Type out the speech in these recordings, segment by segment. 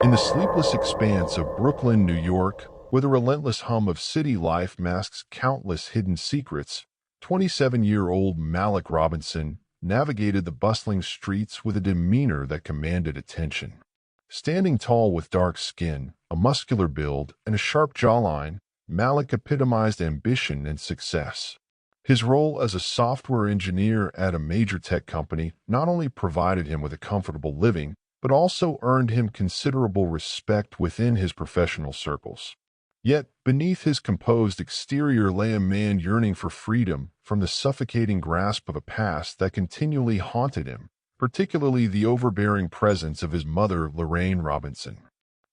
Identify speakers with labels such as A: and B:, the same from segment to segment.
A: In the sleepless expanse of Brooklyn, New York, where the relentless hum of city life masks countless hidden secrets, 27-year-old Malik Robinson navigated the bustling streets with a demeanor that commanded attention. Standing tall with dark skin, a muscular build, and a sharp jawline, Malik epitomized ambition and success. His role as a software engineer at a major tech company not only provided him with a comfortable living, but also earned him considerable respect within his professional circles. Yet, beneath his composed exterior lay a man yearning for freedom from the suffocating grasp of a past that continually haunted him, particularly the overbearing presence of his mother, Lorraine Robinson.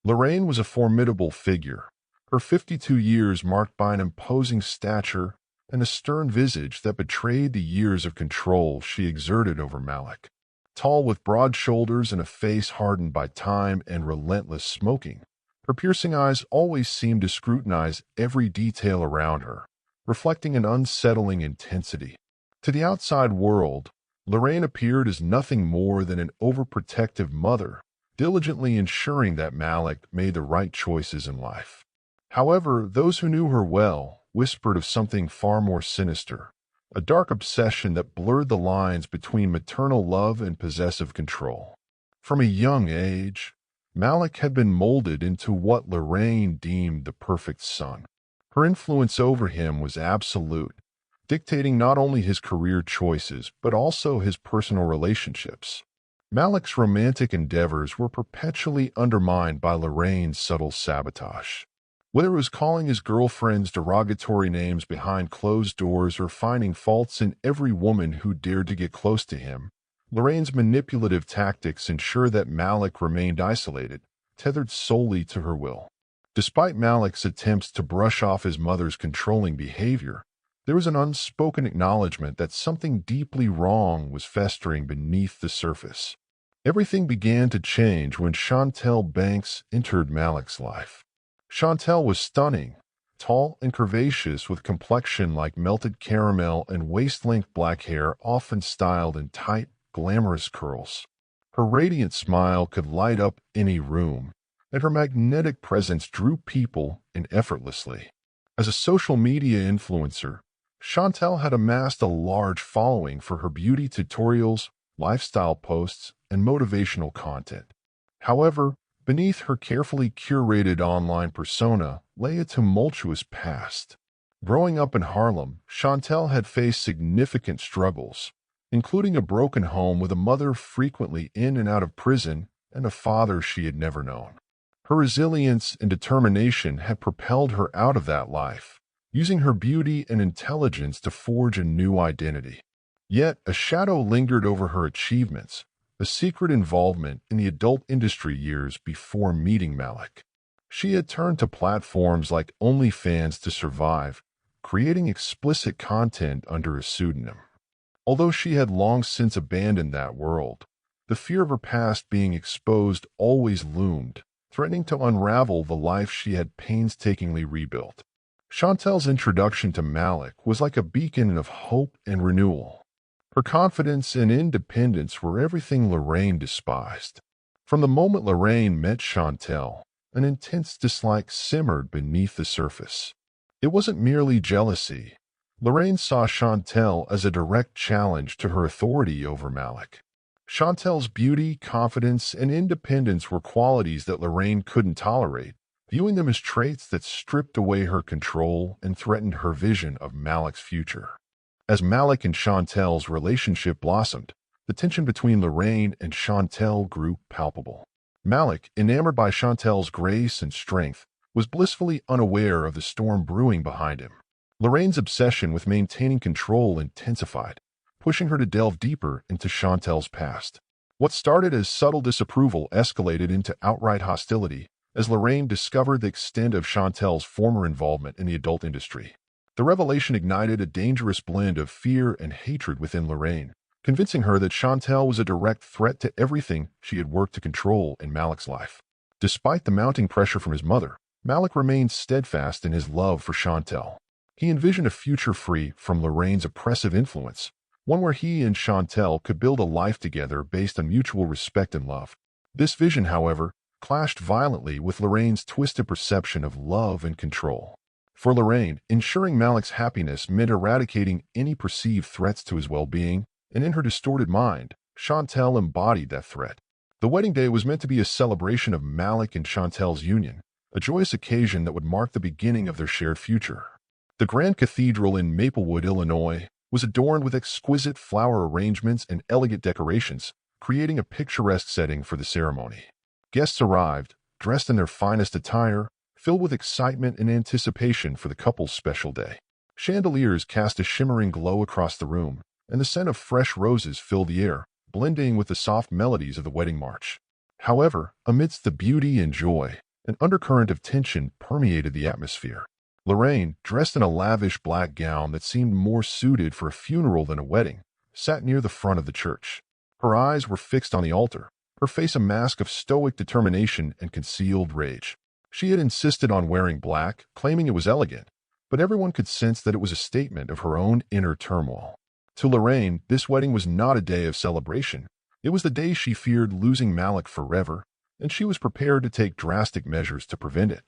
A: Lorraine was a formidable figure, her 52 years marked by an imposing stature and a stern visage that betrayed the years of control she exerted over Malik. Tall with broad shoulders and a face hardened by time and relentless smoking, her piercing eyes always seemed to scrutinize every detail around her, reflecting an unsettling intensity. To the outside world, Lorraine appeared as nothing more than an overprotective mother, diligently ensuring that Malik made the right choices in life. However, those who knew her well whispered of something far more sinister, a dark obsession that blurred the lines between maternal love and possessive control. From a young age, Malik had been molded into what Lorraine deemed the perfect son. Her influence over him was absolute, dictating not only his career choices but also his personal relationships. Malik's romantic endeavors were perpetually undermined by Lorraine's subtle sabotage. Whether it was calling his girlfriends derogatory names behind closed doors or finding faults in every woman who dared to get close to him, Lorraine's manipulative tactics ensured that Malik remained isolated, tethered solely to her will. Despite Malik's attempts to brush off his mother's controlling behavior, there was an unspoken acknowledgement that something deeply wrong was festering beneath the surface. Everything began to change when Shantel Banks entered Malik's life. Shantel was stunning, tall and curvaceous with complexion like melted caramel and waist-length black hair often styled in tight, glamorous curls. Her radiant smile could light up any room, and her magnetic presence drew people in effortlessly. As a social media influencer, Shantel had amassed a large following for her beauty tutorials, lifestyle posts, and motivational content. However, beneath her carefully curated online persona lay a tumultuous past. Growing up in Harlem, Shantel had faced significant struggles, including a broken home with a mother frequently in and out of prison and a father she had never known. Her resilience and determination had propelled her out of that life, using her beauty and intelligence to forge a new identity. Yet a shadow lingered over her achievements, a secret involvement in the adult industry years before meeting Malik. She had turned to platforms like OnlyFans to survive, creating explicit content under a pseudonym. Although she had long since abandoned that world, the fear of her past being exposed always loomed, threatening to unravel the life she had painstakingly rebuilt. Shantel's introduction to Malik was like a beacon of hope and renewal. Her confidence and independence were everything Lorraine despised. From the moment Lorraine met Shantel, an intense dislike simmered beneath the surface. It wasn't merely jealousy. Lorraine saw Shantel as a direct challenge to her authority over Malik. Chantel's beauty, confidence, and independence were qualities that Lorraine couldn't tolerate, viewing them as traits that stripped away her control and threatened her vision of Malik's future. As Malik and Chantel's relationship blossomed, the tension between Lorraine and Shantel grew palpable. Malik, enamored by Chantel's grace and strength, was blissfully unaware of the storm brewing behind him. Lorraine's obsession with maintaining control intensified, pushing her to delve deeper into Chantel's past. What started as subtle disapproval escalated into outright hostility as Lorraine discovered the extent of Chantel's former involvement in the adult industry. The revelation ignited a dangerous blend of fear and hatred within Lorraine, convincing her that Shantel was a direct threat to everything she had worked to control in Malik's life. Despite the mounting pressure from his mother, Malik remained steadfast in his love for Shantel. He envisioned a future free from Lorraine's oppressive influence, one where he and Shantel could build a life together based on mutual respect and love. This vision, however, clashed violently with Lorraine's twisted perception of love and control. For Lorraine, ensuring Malik's happiness meant eradicating any perceived threats to his well-being, and in her distorted mind, Shantel embodied that threat. The wedding day was meant to be a celebration of Malik and Shantel's union, a joyous occasion that would mark the beginning of their shared future. The Grand Cathedral in Maplewood, Illinois, was adorned with exquisite flower arrangements and elegant decorations, creating a picturesque setting for the ceremony. Guests arrived, dressed in their finest attire, filled with excitement and anticipation for the couple's special day. Chandeliers cast a shimmering glow across the room, and the scent of fresh roses filled the air, blending with the soft melodies of the wedding march. However, amidst the beauty and joy, an undercurrent of tension permeated the atmosphere. Lorraine, dressed in a lavish black gown that seemed more suited for a funeral than a wedding, sat near the front of the church. Her eyes were fixed on the altar, her face a mask of stoic determination and concealed rage. She had insisted on wearing black, claiming it was elegant, but everyone could sense that it was a statement of her own inner turmoil. To Lorraine, this wedding was not a day of celebration. It was the day she feared losing Malik forever, and she was prepared to take drastic measures to prevent it.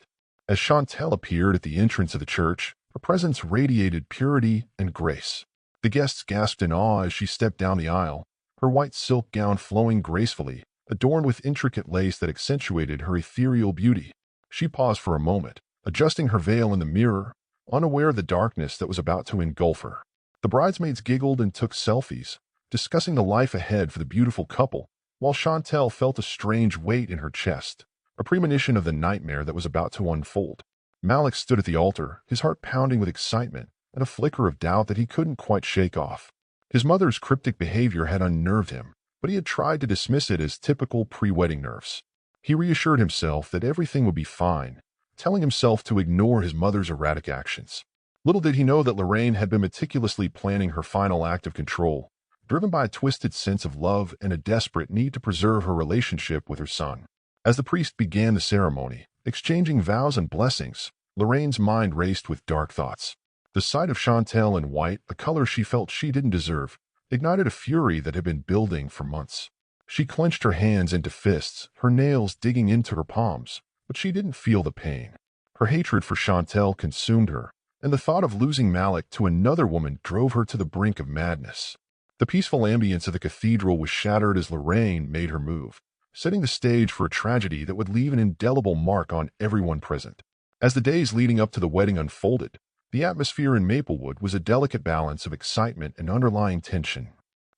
A: As Shantel appeared at the entrance of the church, her presence radiated purity and grace. The guests gasped in awe as she stepped down the aisle, her white silk gown flowing gracefully, adorned with intricate lace that accentuated her ethereal beauty. She paused for a moment, adjusting her veil in the mirror, unaware of the darkness that was about to engulf her. The bridesmaids giggled and took selfies, discussing the life ahead for the beautiful couple, while Shantel felt a strange weight in her chest, a premonition of the nightmare that was about to unfold. Malik stood at the altar, his heart pounding with excitement and a flicker of doubt that he couldn't quite shake off. His mother's cryptic behavior had unnerved him, but he had tried to dismiss it as typical pre-wedding nerves. He reassured himself that everything would be fine, telling himself to ignore his mother's erratic actions. Little did he know that Lorraine had been meticulously planning her final act of control, driven by a twisted sense of love and a desperate need to preserve her relationship with her son. As the priest began the ceremony, exchanging vows and blessings, Lorraine's mind raced with dark thoughts. The sight of Shantel in white, a color she felt she didn't deserve, ignited a fury that had been building for months. She clenched her hands into fists, her nails digging into her palms, but she didn't feel the pain. Her hatred for Shantel consumed her, and the thought of losing Malik to another woman drove her to the brink of madness. The peaceful ambience of the cathedral was shattered as Lorraine made her move, setting the stage for a tragedy that would leave an indelible mark on everyone present. As the days leading up to the wedding unfolded, the atmosphere in Maplewood was a delicate balance of excitement and underlying tension.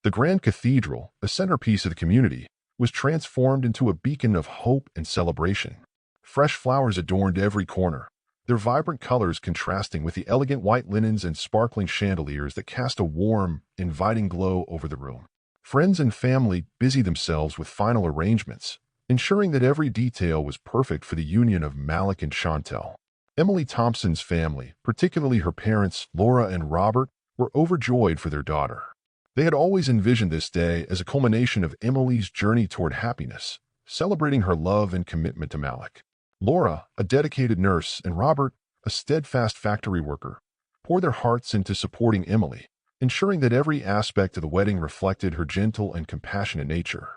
A: The Grand Cathedral, a centerpiece of the community, was transformed into a beacon of hope and celebration. Fresh flowers adorned every corner, their vibrant colors contrasting with the elegant white linens and sparkling chandeliers that cast a warm, inviting glow over the room. Friends and family busied themselves with final arrangements, ensuring that every detail was perfect for the union of Malik and Shantel. Emily Thompson's family, particularly her parents, Laura and Robert, were overjoyed for their daughter. They had always envisioned this day as a culmination of Emily's journey toward happiness, celebrating her love and commitment to Malik. Laura, a dedicated nurse, and Robert, a steadfast factory worker, poured their hearts into supporting Emily, ensuring that every aspect of the wedding reflected her gentle and compassionate nature.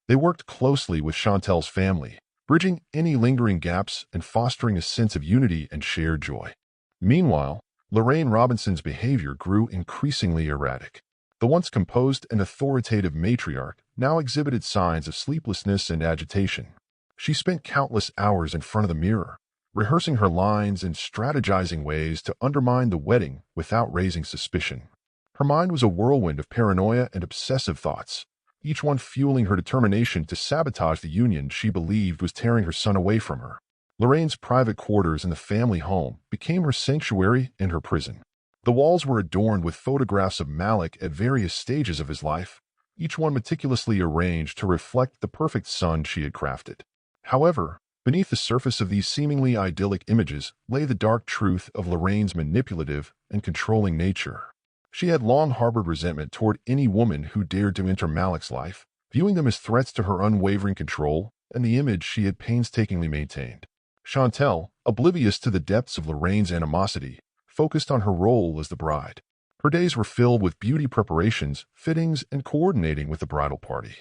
A: They worked closely with Shantel's family, bridging any lingering gaps and fostering a sense of unity and shared joy. Meanwhile, Lorraine Robinson's behavior grew increasingly erratic. The once composed and authoritative matriarch now exhibited signs of sleeplessness and agitation. She spent countless hours in front of the mirror, rehearsing her lines and strategizing ways to undermine the wedding without raising suspicion. Her mind was a whirlwind of paranoia and obsessive thoughts, each one fueling her determination to sabotage the union she believed was tearing her son away from her. Lorraine's private quarters in the family home became her sanctuary and her prison. The walls were adorned with photographs of Malik at various stages of his life, each one meticulously arranged to reflect the perfect son she had crafted. However, beneath the surface of these seemingly idyllic images lay the dark truth of Lorraine's manipulative and controlling nature. She had long harbored resentment toward any woman who dared to enter Malik's life, viewing them as threats to her unwavering control and the image she had painstakingly maintained. Shantel, oblivious to the depths of Lorraine's animosity, focused on her role as the bride. Her days were filled with beauty preparations, fittings, and coordinating with the bridal party.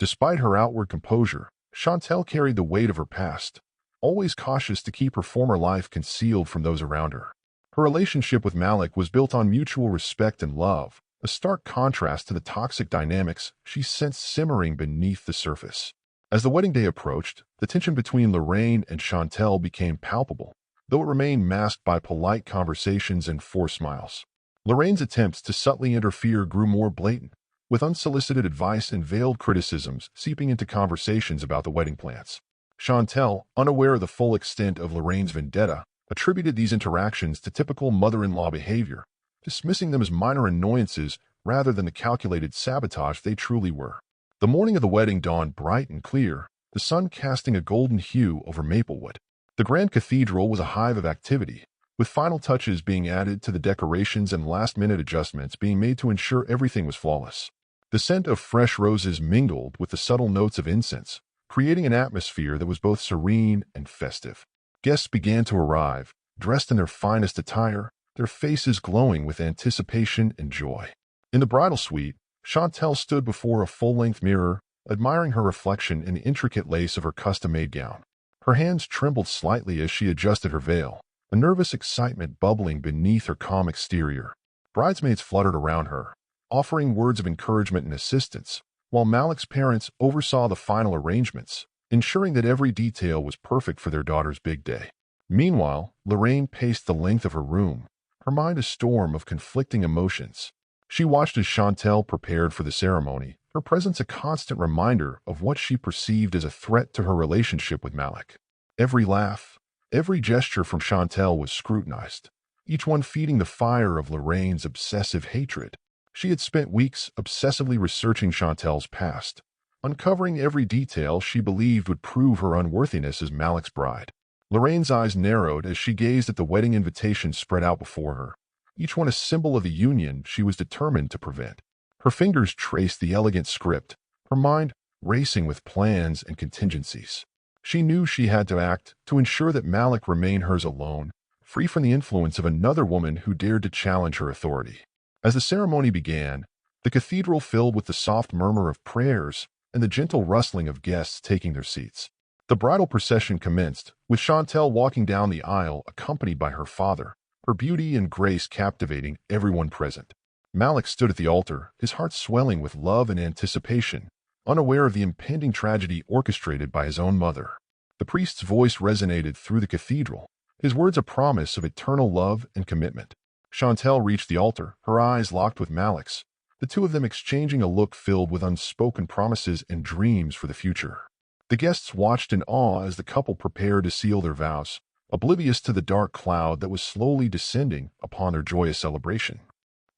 A: Despite her outward composure, Shantel carried the weight of her past, always cautious to keep her former life concealed from those around her. Her relationship with Malik was built on mutual respect and love, a stark contrast to the toxic dynamics she sensed simmering beneath the surface. As the wedding day approached, the tension between Lorraine and Shantel became palpable, though it remained masked by polite conversations and forced smiles. Lorraine's attempts to subtly interfere grew more blatant, with unsolicited advice and veiled criticisms seeping into conversations about the wedding plans. Shantel, unaware of the full extent of Lorraine's vendetta, attributed these interactions to typical mother-in-law behavior, dismissing them as minor annoyances rather than the calculated sabotage they truly were. The morning of the wedding dawned bright and clear, the sun casting a golden hue over Maplewood. The grand cathedral was a hive of activity, with final touches being added to the decorations and last-minute adjustments being made to ensure everything was flawless. The scent of fresh roses mingled with the subtle notes of incense, creating an atmosphere that was both serene and festive. Guests began to arrive, dressed in their finest attire, their faces glowing with anticipation and joy. In the bridal suite, Shantel stood before a full-length mirror, admiring her reflection in the intricate lace of her custom-made gown. Her hands trembled slightly as she adjusted her veil, a nervous excitement bubbling beneath her calm exterior. Bridesmaids fluttered around her, offering words of encouragement and assistance, while Malik's parents oversaw the final arrangements, ensuring that every detail was perfect for their daughter's big day. Meanwhile, Lorraine paced the length of her room, her mind a storm of conflicting emotions. She watched as Shantel prepared for the ceremony, her presence a constant reminder of what she perceived as a threat to her relationship with Malik. Every laugh, every gesture from Shantel was scrutinized, each one feeding the fire of Lorraine's obsessive hatred. She had spent weeks obsessively researching Chantel's past, uncovering every detail she believed would prove her unworthiness as Malik's bride. Lorraine's eyes narrowed as she gazed at the wedding invitations spread out before her, each one a symbol of the union she was determined to prevent. Her fingers traced the elegant script, her mind racing with plans and contingencies. She knew she had to act to ensure that Malik remained hers alone, free from the influence of another woman who dared to challenge her authority. As the ceremony began, the cathedral filled with the soft murmur of prayers and the gentle rustling of guests taking their seats. The bridal procession commenced, with Shantel walking down the aisle accompanied by her father, her beauty and grace captivating everyone present. Malik stood at the altar, his heart swelling with love and anticipation, unaware of the impending tragedy orchestrated by his own mother. The priest's voice resonated through the cathedral, his words a promise of eternal love and commitment. Shantel reached the altar, her eyes locked with Malik's, the two of them exchanging a look filled with unspoken promises and dreams for the future. The guests watched in awe as the couple prepared to seal their vows, oblivious to the dark cloud that was slowly descending upon their joyous celebration.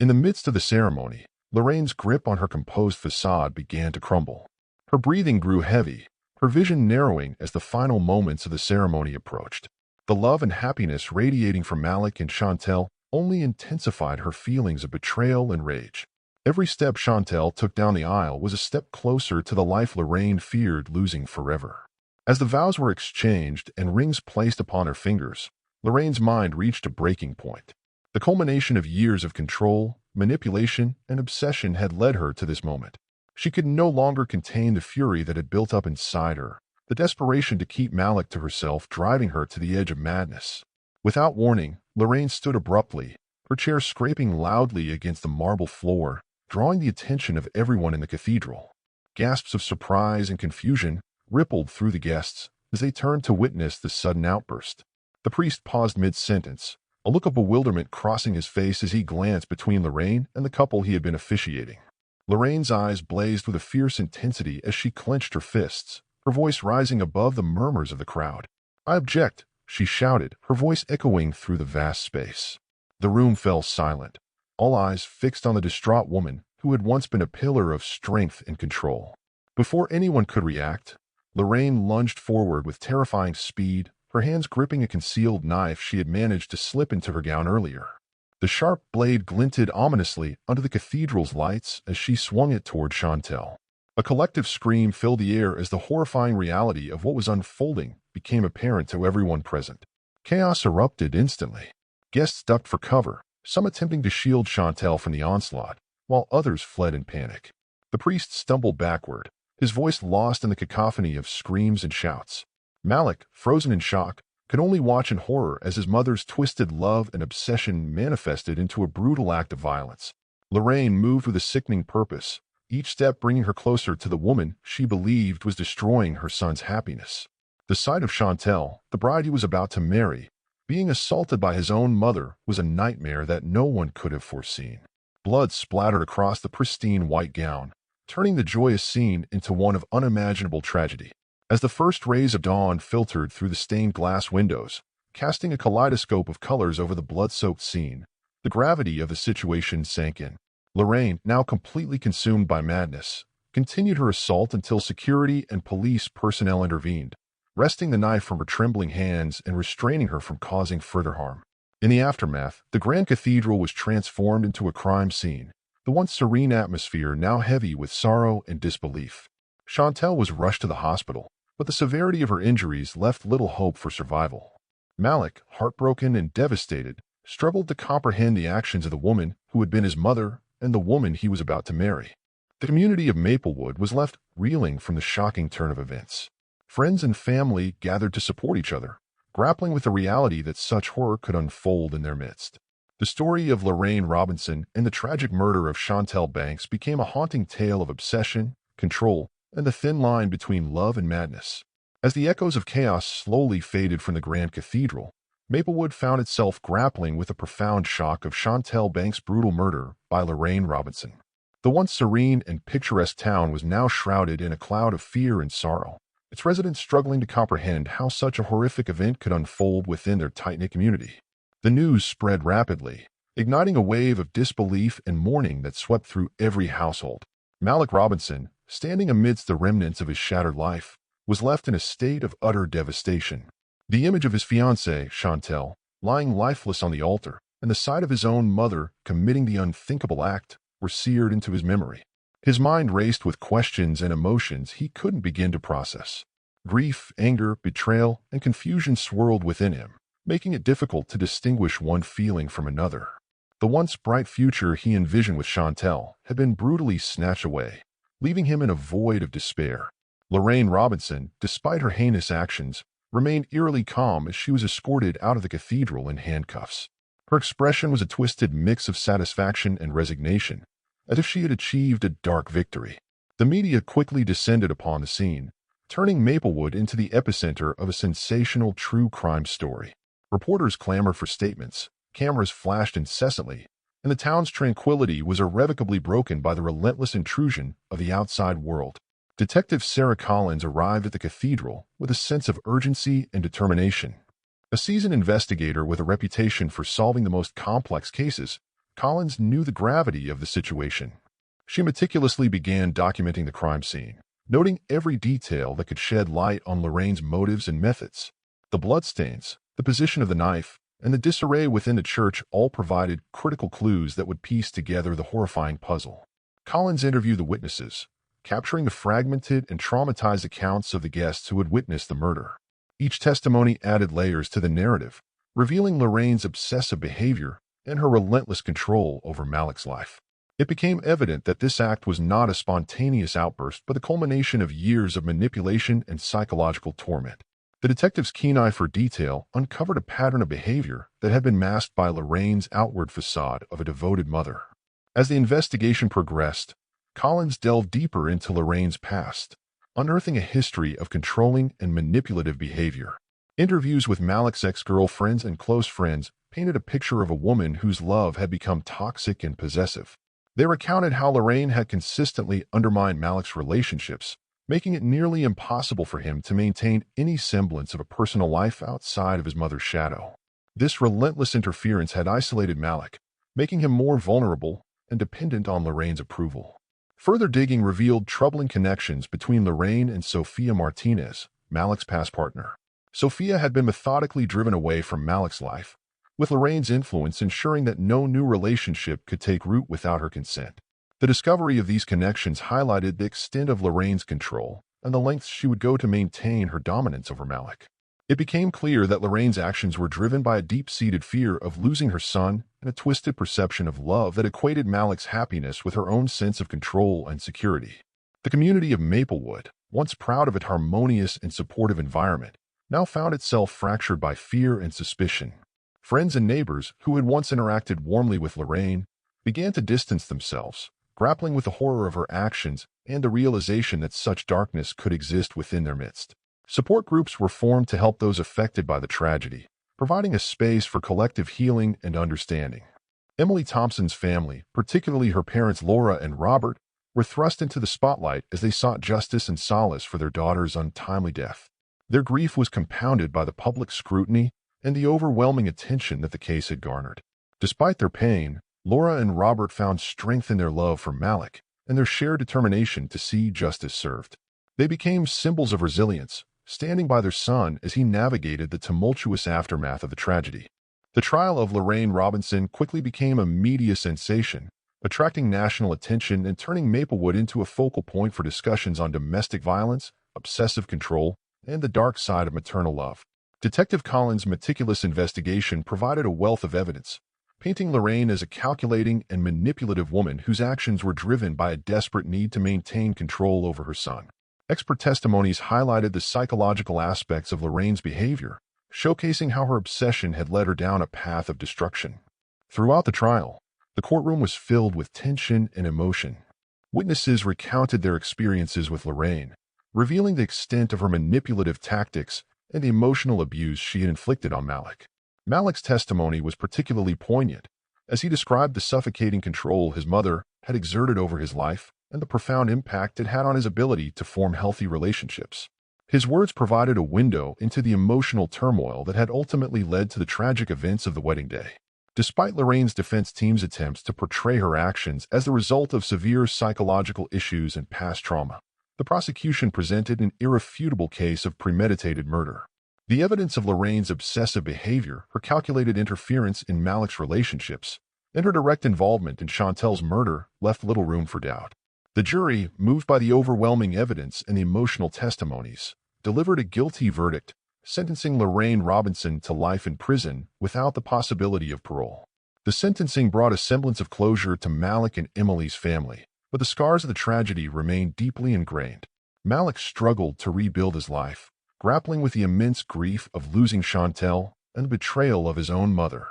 A: In the midst of the ceremony, Lorraine's grip on her composed facade began to crumble. Her breathing grew heavy, her vision narrowing as the final moments of the ceremony approached. The love and happiness radiating from Malik and Shantel only intensified her feelings of betrayal and rage. Every step Shantel took down the aisle was a step closer to the life Lorraine feared losing forever. As the vows were exchanged and rings placed upon her fingers, Lorraine's mind reached a breaking point. The culmination of years of control, manipulation, and obsession had led her to this moment. She could no longer contain the fury that had built up inside her, the desperation to keep Malik to herself driving her to the edge of madness. Without warning, Lorraine stood abruptly, her chair scraping loudly against the marble floor, drawing the attention of everyone in the cathedral. Gasps of surprise and confusion rippled through the guests as they turned to witness the sudden outburst. The priest paused mid-sentence, a look of bewilderment crossing his face as he glanced between Lorraine and the couple he had been officiating. Lorraine's eyes blazed with a fierce intensity as she clenched her fists, her voice rising above the murmurs of the crowd. "I object," she shouted, her voice echoing through the vast space. The room fell silent, all eyes fixed on the distraught woman who had once been a pillar of strength and control. Before anyone could react, Lorraine lunged forward with terrifying speed, her hands gripping a concealed knife she had managed to slip into her gown earlier. The sharp blade glinted ominously under the cathedral's lights as she swung it toward Shantel. A collective scream filled the air as the horrifying reality of what was unfolding became apparent to everyone present. Chaos erupted instantly. Guests ducked for cover, some attempting to shield Shantel from the onslaught, while others fled in panic. The priest stumbled backward, his voice lost in the cacophony of screams and shouts. Malik, frozen in shock, could only watch in horror as his mother's twisted love and obsession manifested into a brutal act of violence. Lorraine moved with a sickening purpose, each step bringing her closer to the woman she believed was destroying her son's happiness. The sight of Shantel, the bride he was about to marry, being assaulted by his own mother was a nightmare that no one could have foreseen. Blood splattered across the pristine white gown, turning the joyous scene into one of unimaginable tragedy. As the first rays of dawn filtered through the stained glass windows, casting a kaleidoscope of colors over the blood-soaked scene, the gravity of the situation sank in. Lorraine, now completely consumed by madness, continued her assault until security and police personnel intervened, wresting the knife from her trembling hands and restraining her from causing further harm. In the aftermath, the Grand Cathedral was transformed into a crime scene, the once serene atmosphere now heavy with sorrow and disbelief. Shantel was rushed to the hospital, but the severity of her injuries left little hope for survival. Malik, heartbroken and devastated, struggled to comprehend the actions of the woman who had been his mother and the woman he was about to marry. The community of Maplewood was left reeling from the shocking turn of events. Friends and family gathered to support each other, grappling with the reality that such horror could unfold in their midst. The story of Lorraine Robinson and the tragic murder of Shantel Banks became a haunting tale of obsession, control, and the thin line between love and madness. As the echoes of chaos slowly faded from the Grand Cathedral, Maplewood found itself grappling with the profound shock of Shantel Banks' brutal murder by Lorraine Robinson. The once serene and picturesque town was now shrouded in a cloud of fear and sorrow, its residents struggling to comprehend how such a horrific event could unfold within their tight-knit community. The news spread rapidly, igniting a wave of disbelief and mourning that swept through every household. Malik Robinson, standing amidst the remnants of his shattered life, was left in a state of utter devastation. The image of his fiancée, Shantel, lying lifeless on the altar, and the sight of his own mother committing the unthinkable act were seared into his memory. His mind raced with questions and emotions he couldn't begin to process. Grief, anger, betrayal, and confusion swirled within him, making it difficult to distinguish one feeling from another. The once bright future he envisioned with Shantel had been brutally snatched away, leaving him in a void of despair. Lorraine Robinson, despite her heinous actions, remained eerily calm as she was escorted out of the cathedral in handcuffs. Her expression was a twisted mix of satisfaction and resignation, as if she had achieved a dark victory. The media quickly descended upon the scene, turning Maplewood into the epicenter of a sensational true crime story. Reporters clamored for statements, cameras flashed incessantly, and the town's tranquility was irrevocably broken by the relentless intrusion of the outside world. Detective Sarah Collins arrived at the cathedral with a sense of urgency and determination. A seasoned investigator with a reputation for solving the most complex cases, Collins knew the gravity of the situation. She meticulously began documenting the crime scene, noting every detail that could shed light on Lorraine's motives and methods. The bloodstains, the position of the knife, and the disarray within the church all provided critical clues that would piece together the horrifying puzzle. Collins interviewed the witnesses, capturing the fragmented and traumatized accounts of the guests who had witnessed the murder. Each testimony added layers to the narrative, revealing Lorraine's obsessive behavior and her relentless control over Malik's life. It became evident that this act was not a spontaneous outburst, but the culmination of years of manipulation and psychological torment. The detective's keen eye for detail uncovered a pattern of behavior that had been masked by Lorraine's outward facade of a devoted mother. As the investigation progressed, Collins delved deeper into Lorraine's past, unearthing a history of controlling and manipulative behavior. Interviews with Malik's ex-girlfriends and close friends painted a picture of a woman whose love had become toxic and possessive. They recounted how Lorraine had consistently undermined Malik's relationships, making it nearly impossible for him to maintain any semblance of a personal life outside of his mother's shadow. This relentless interference had isolated Malik, making him more vulnerable and dependent on Lorraine's approval. Further digging revealed troubling connections between Lorraine and Sophia Martinez, Malik's past partner. Sophia had been methodically driven away from Malik's life, with Lorraine's influence ensuring that no new relationship could take root without her consent. The discovery of these connections highlighted the extent of Lorraine's control and the lengths she would go to maintain her dominance over Malik. It became clear that Lorraine's actions were driven by a deep-seated fear of losing her son and a twisted perception of love that equated Malik's happiness with her own sense of control and security. The community of Maplewood, once proud of its harmonious and supportive environment, now found itself fractured by fear and suspicion. Friends and neighbors who had once interacted warmly with Lorraine began to distance themselves, grappling with the horror of her actions and the realization that such darkness could exist within their midst. Support groups were formed to help those affected by the tragedy, providing a space for collective healing and understanding. Emily Thompson's family, particularly her parents Laura and Robert, were thrust into the spotlight as they sought justice and solace for their daughter's untimely death. Their grief was compounded by the public scrutiny and the overwhelming attention that the case had garnered. Despite their pain, Laura and Robert found strength in their love for Malik and their shared determination to see justice served. They became symbols of resilience, standing by their son as he navigated the tumultuous aftermath of the tragedy. The trial of Lorraine Robinson quickly became a media sensation, attracting national attention and turning Maplewood into a focal point for discussions on domestic violence, obsessive control, and the dark side of maternal love. Detective Collins' meticulous investigation provided a wealth of evidence, painting Lorraine as a calculating and manipulative woman whose actions were driven by a desperate need to maintain control over her son. Expert testimonies highlighted the psychological aspects of Lorraine's behavior, showcasing how her obsession had led her down a path of destruction. Throughout the trial, the courtroom was filled with tension and emotion. Witnesses recounted their experiences with Lorraine, revealing the extent of her manipulative tactics and the emotional abuse she had inflicted on Malik. Malik's testimony was particularly poignant, as he described the suffocating control his mother had exerted over his life and the profound impact it had on his ability to form healthy relationships. His words provided a window into the emotional turmoil that had ultimately led to the tragic events of the wedding day. Despite Lorraine's defense team's attempts to portray her actions as the result of severe psychological issues and past trauma, the prosecution presented an irrefutable case of premeditated murder. The evidence of Lorraine's obsessive behavior, her calculated interference in Malik's relationships, and her direct involvement in Shantel's murder left little room for doubt. The jury, moved by the overwhelming evidence and the emotional testimonies, delivered a guilty verdict, sentencing Lorraine Robinson to life in prison without the possibility of parole. The sentencing brought a semblance of closure to Malik and Emily's family, but the scars of the tragedy remained deeply ingrained. Malik struggled to rebuild his life, grappling with the immense grief of losing Shantel and the betrayal of his own mother.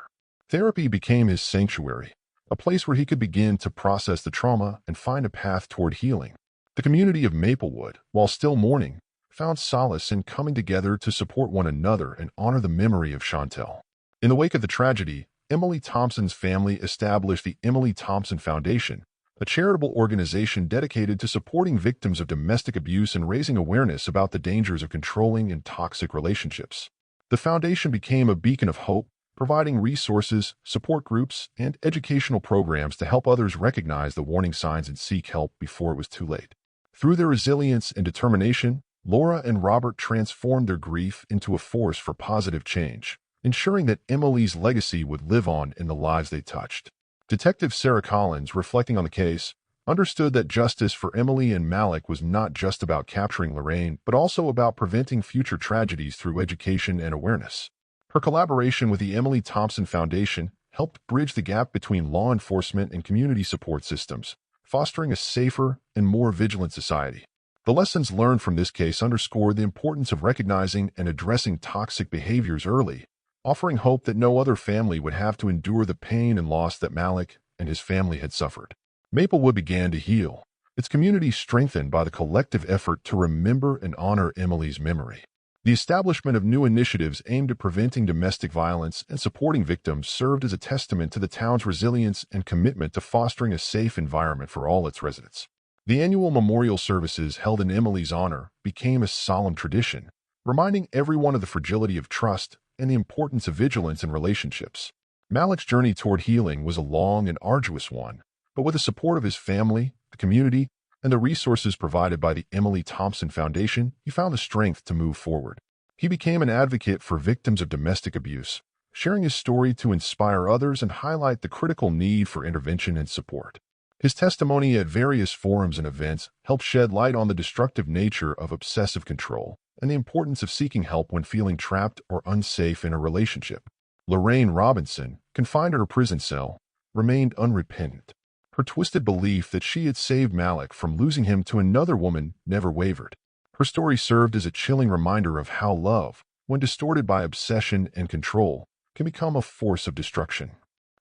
A: Therapy became his sanctuary, a place where he could begin to process the trauma and find a path toward healing. The community of Maplewood, while still mourning, found solace in coming together to support one another and honor the memory of Shantel. In the wake of the tragedy, Emily Thompson's family established the Emily Thompson Foundation, a charitable organization dedicated to supporting victims of domestic abuse and raising awareness about the dangers of controlling and toxic relationships. The foundation became a beacon of hope, providing resources, support groups, and educational programs to help others recognize the warning signs and seek help before it was too late. Through their resilience and determination, Laura and Robert transformed their grief into a force for positive change, ensuring that Emily's legacy would live on in the lives they touched. Detective Sarah Collins, reflecting on the case, understood that justice for Emily and Malik was not just about capturing Lorraine, but also about preventing future tragedies through education and awareness. Her collaboration with the Emily Thompson Foundation helped bridge the gap between law enforcement and community support systems, fostering a safer and more vigilant society. The lessons learned from this case underscore the importance of recognizing and addressing toxic behaviors early, offering hope that no other family would have to endure the pain and loss that Malik and his family had suffered. Maplewood began to heal, its community strengthened by the collective effort to remember and honor Emily's memory. The establishment of new initiatives aimed at preventing domestic violence and supporting victims served as a testament to the town's resilience and commitment to fostering a safe environment for all its residents. The annual memorial services held in Emily's honor became a solemn tradition, reminding everyone of the fragility of trust and the importance of vigilance in relationships. Malik's journey toward healing was a long and arduous one, but with the support of his family, the community, and the resources provided by the Emily Thompson Foundation, he found the strength to move forward. He became an advocate for victims of domestic abuse, sharing his story to inspire others and highlight the critical need for intervention and support. His testimony at various forums and events helped shed light on the destructive nature of obsessive control and the importance of seeking help when feeling trapped or unsafe in a relationship. Lorraine Robinson, confined in her prison cell, remained unrepentant. Her twisted belief that she had saved Malik from losing him to another woman never wavered. Her story served as a chilling reminder of how love, when distorted by obsession and control, can become a force of destruction.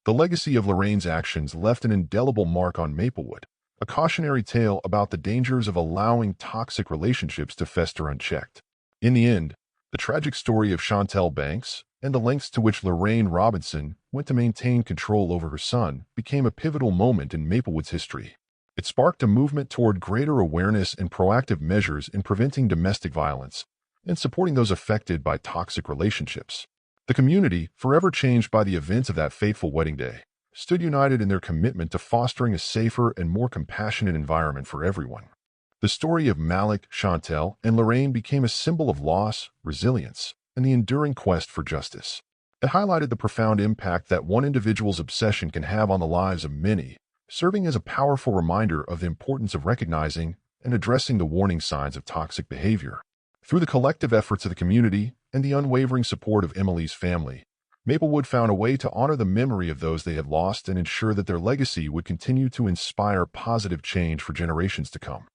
A: The legacy of Lorraine's actions left an indelible mark on Maplewood, a cautionary tale about the dangers of allowing toxic relationships to fester unchecked. In the end, the tragic story of Shantel Banks and the lengths to which Lorraine Robinson went to maintain control over her son became a pivotal moment in Maplewood's history. It sparked a movement toward greater awareness and proactive measures in preventing domestic violence and supporting those affected by toxic relationships. The community, forever changed by the events of that fateful wedding day, stood united in their commitment to fostering a safer and more compassionate environment for everyone. The story of Malik, Shantel, and Lorraine became a symbol of loss, resilience, and the enduring quest for justice. It highlighted the profound impact that one individual's obsession can have on the lives of many, serving as a powerful reminder of the importance of recognizing and addressing the warning signs of toxic behavior. Through the collective efforts of the community and the unwavering support of Emily's family, Maplewood found a way to honor the memory of those they had lost and ensure that their legacy would continue to inspire positive change for generations to come.